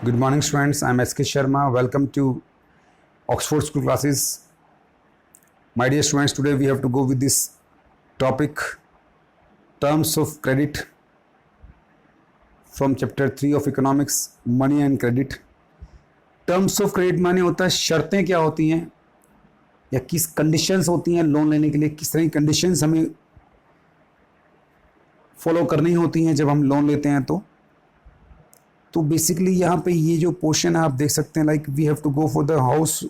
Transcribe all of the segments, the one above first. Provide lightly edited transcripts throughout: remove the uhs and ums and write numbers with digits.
Good morning, students. I'm S.K. Sharma. Welcome to Oxford School classes. My dear students, today we have to go with this topic, terms of credit, from chapter 3 of economics, money and credit. Terms of credit माने होता है शर्तें क्या होती हैं या किस conditions होती हैं लोन लेने के लिए, किस तरह की कंडीशंस हमें फॉलो करनी होती हैं जब हम लोन लेते हैं। तो बेसिकली यहाँ पे ये जो पोर्शन है आप देख सकते हैं, like we have to go for the house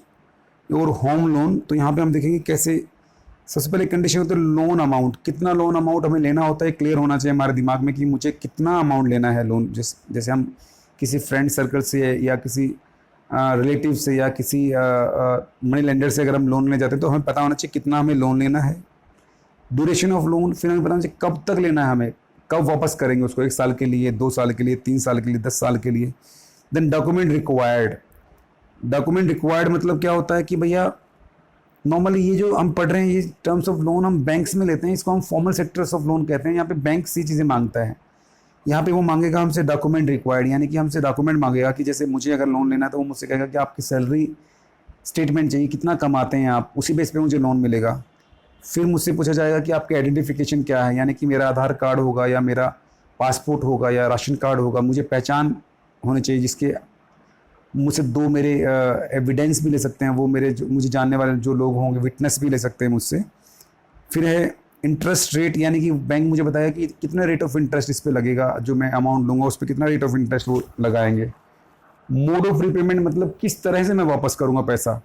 और होम लोन। तो यहाँ पे हम देखेंगे कैसे सबसे पहले कंडीशन होता है लोन अमाउंट, कितना लोन अमाउंट हमें लेना होता है, क्लियर होना चाहिए हमारे दिमाग में कि मुझे कितना अमाउंट लेना है लोन। जैसे हम किसी फ्रेंड सर्कल से या किसी रिलेटिव से या किसी मनी लेंडर से अगर हम लोन लेने जाते हैं तो हमें पता होना चाहिए कितना हमें लोन लेना है, ड्यूरेशन ऑफ लोन, फिर हमें पता होना चाहिए कब तक लेना है, हमें कब वापस करेंगे उसको, 1 साल के लिए, 2 साल के लिए, 3 साल के लिए, 10 साल के लिए। Then document required. Document required मतलब क्या होता है कि भैया नॉर्मली ये जो हम पढ़ रहे हैं ये टर्म्स ऑफ लोन हम बैंक्स में लेते हैं, इसको हम फॉर्मल सेक्टर्स ऑफ लोन कहते हैं। यहाँ पे बैंक सी चीज़ें मांगता है, यहाँ पे वो मांगेगा हमसे डॉक्यूमेंट रिक्वायर्ड, यानी कि हमसे डॉक्यूमेंट मांगेगा कि जैसे मुझे अगर लोन लेना है तो वो मुझसे कहेगा कि आपकी सैलरी स्टेटमेंट चाहिए, कितना कमाते हैं आप, उसी बेस पे मुझे लोन मिलेगा। फिर मुझसे पूछा जाएगा कि आपके आइडेंटिफिकेशन क्या है, यानी कि मेरा आधार कार्ड होगा या मेरा पासपोर्ट होगा या राशन कार्ड होगा, मुझे पहचान होनी चाहिए जिसके मुझसे 2 मेरे एविडेंस भी ले सकते हैं, वो मेरे मुझे जानने वाले जो लोग होंगे विटनेस भी ले सकते हैं मुझसे। फिर है इंटरेस्ट रेट, यानी कि बैंक मुझे बताएगा कि कितना रेट ऑफ इंटरेस्ट इस पे लगेगा, जो मैं अमाउंट लूँगा उस पर कितना रेट ऑफ इंटरेस्ट वो लगाएंगे। मोड ऑफ रिपेमेंट मतलब किस तरह से मैं वापस करूँगा पैसा।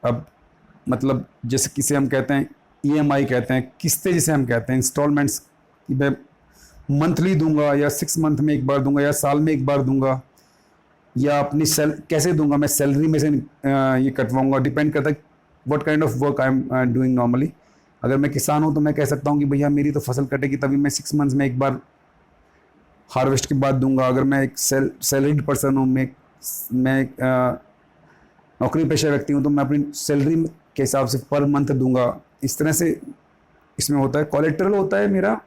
अब मतलब जैसे किसे हम कहते हैं EMI कहते हैं, किस्तें जिसे हम कहते हैं, इंस्टॉलमेंट्स, कि मैं मंथली दूंगा या 6 मंथ में एक बार दूंगा या साल में एक बार दूंगा या अपनी कैसे दूंगा, मैं सैलरी में से ये कटवाऊंगा, डिपेंड करता है what kind of work I am doing normally. अगर मैं किसान हूँ तो मैं कह सकता हूँ कि भैया मेरी तो फसल कटेगी तभी मैं 6 मंथ्स में एक बार हार्वेस्ट के बाद दूंगा। अगर मैं एक सैलरीड पर्सन हूँ, मैं एक नौकरी पेशा व्यक्ति हूँ तो मैं अपनी सैलरी के हिसाब से पर मंथ दूंगा। इस तरह से इसमें होता है। कोलेटरल होता है मेरा,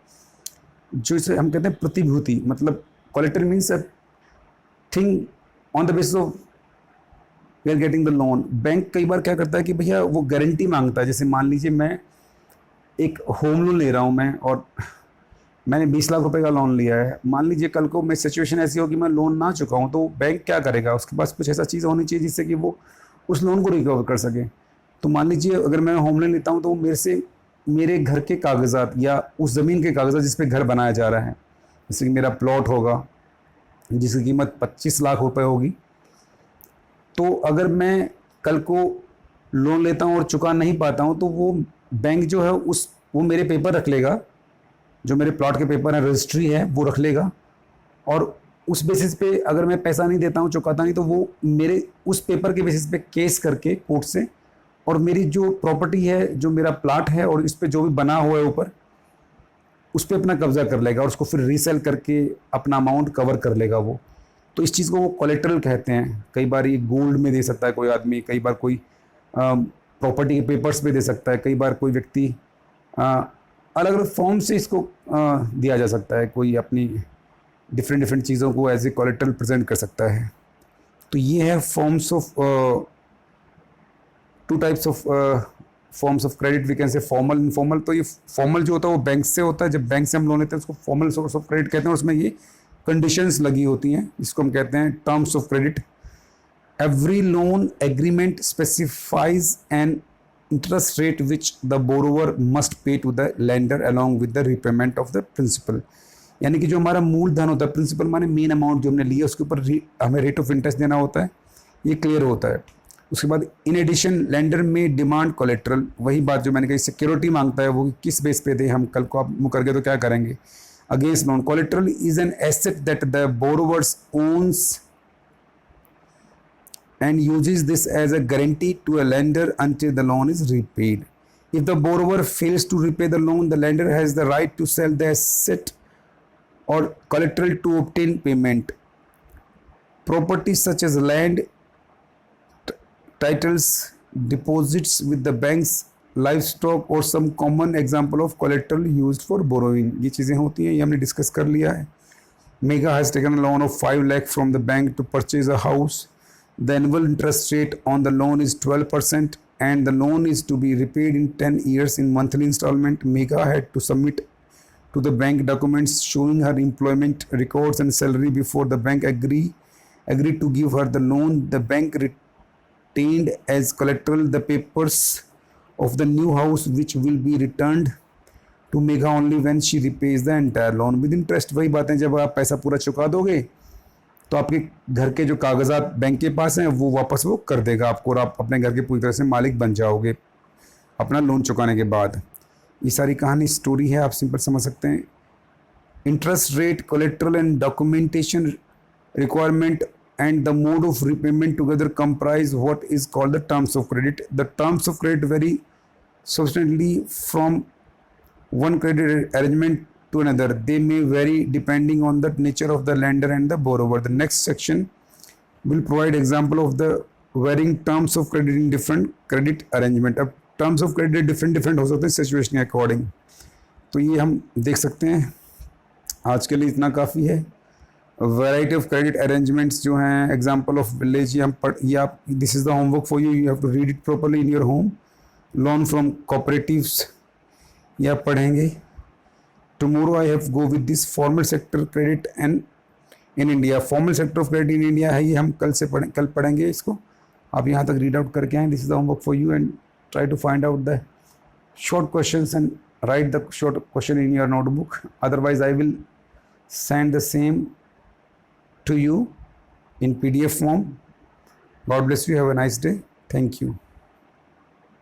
जो इसे हम कहते हैं प्रतिभूति, मतलब collateral means a thing on the basis of we are getting the loan. Bank कई बार क्या करता है कि भैया वो गारंटी मांगता है। जैसे मान लीजिए मैं एक होम लोन ले रहा हूँ मैं, और मैंने 20 लाख रुपए का लोन लिया है। मान लीजिए कल को मैं सिचुएशन ऐसी हो कि मैं लोन ना चुकाऊँ, तो बैंक क्या करेगा, उसके पास कुछ ऐसा चीज़ होनी चाहिए जिससे कि वो उस लोन को रिकवर कर सके। तो मान लीजिए अगर मैं होम लोन लेता हूँ तो मेरे से मेरे घर के कागजात या उस ज़मीन के कागजात जिस पे घर बनाया जा रहा है, जैसे कि मेरा प्लॉट होगा जिसकी कीमत 25 लाख रुपए होगी, तो अगर मैं कल को लोन लेता हूँ और चुका नहीं पाता हूँ तो वो बैंक जो है वो मेरे पेपर रख लेगा, जो मेरे प्लॉट के पेपर हैं, रजिस्ट्री है, वो रख लेगा। और उस बेसिस पे अगर मैं पैसा नहीं देता हूँ, चुकाता नहीं, तो वो मेरे उस पेपर के बेसिस पे केस करके कोर्ट से, और मेरी जो प्रॉपर्टी है, जो मेरा प्लाट है और इस पे जो भी बना हुआ है ऊपर, उस पर अपना कब्जा कर लेगा और उसको फिर रीसेल करके अपना अमाउंट कवर कर लेगा वो। तो इस चीज़ को वो कोलेटरल कहते हैं। कई बार ये गोल्ड में दे सकता है कोई आदमी, कई बार कोई प्रॉपर्टी के पेपर्स पे दे सकता है, कई बार कोई व्यक्ति अलग अलग फॉर्म से इसको दिया जा सकता है, कोई अपनी डिफरेंट चीज़ों को एज ए कोलेटरल प्रेजेंट कर सकता है। तो ये है forms of 2 types of forms of credit, we can say formal, informal. तो ये फॉर्मल जो होता है वो बैंक से होता है, जब बैंक से हम लोन लेते हैं उसको फॉर्मल सोर्स ऑफ क्रेडिट कहते हैं। उसमें ये कंडीशंस लगी होती हैं जिसको हम कहते हैं terms of credit. Every loan agreement specifies an interest rate which the borrower must pay to the lender along with the repayment of the principal, यानी कि जो हमारा मूलधन होता है, प्रिंसिपल माने मेन अमाउंट जो हमने लिया, उसके ऊपर हमें रेट ऑफ इंटरेस्ट देना होता है, ये क्लियर होता है। उसके बाद इन एडिशन लेंडर में डिमांड कोलेट्रल, वही बात जो मैंने कही, सिक्योरिटी मांगता है, वो किस बेस पे दे, हम कल को आप मुकर गए तो क्या करेंगे, against loan. Collateral is an asset that the borrowers owns and uses this as a guarantee to a lender until the loan is repaid. If the borrower fails to repay the loan, the lender has the right to sell the asset or collateral to obtain payment. Properties such as land, titles, deposits with the banks, livestock or some common example of collateral used for borrowing. ये चीज़ें होती हैं, ये हमने discuss कर लिया है। Mega has taken a loan of 5 lakh from the bank to purchase a house. The annual interest rate on the loan is 12% and the loan is to be repaid in 10 years in monthly installment. Mega had to submit to the bank documents showing her employment records and salary before the bank agreed to give her the loan. The bank retained as collateral the papers of the new house which will be returned to Mega only when she repays the entire loan with interest. वही बातें, जब आप पैसा पूरा चुका दोगे तो आपके घर के जो कागजात बैंक के पास हैं वो वापस वो कर देगा आपको और आप अपने घर के पूरी तरह से मालिक बन जाओगे अपना लोन चुकाने के बाद। ये सारी कहानी स्टोरी है, आप सिंपल समझ सकते हैं। Interest rate, collateral and documentation requirement and the mode of repayment together comprise what is called the terms of credit. The terms of credit vary substantially from one credit arrangement to another. They may vary depending on the nature of the lender and the borrower. The next section will provide example of the varying terms of credit in different credit arrangement. अब terms of credit different हो सकते हैं situation के according, तो ये हम देख सकते हैं। आज के लिए इतना काफ़ी है। वैरायटी ऑफ क्रेडिट अरेंजमेंट्स जो हैं, एग्जांपल ऑफ विलेज, ये हम ये आप, this is the homework for you, you have to read it properly in your home. Loan from cooperatives ये आप पढ़ेंगे। Tomorrow I have go with this formal sector credit and in India. Formal sector of credit in India है, ये हम कल पढ़ेंगे इसको। आप यहाँ तक रीड आउट करके आएँ। This is the homework for you and try to find out the short questions and write the short question in your notebook. Otherwise I will send the same to you in PDF form. God bless you. Have a nice day. Thank you.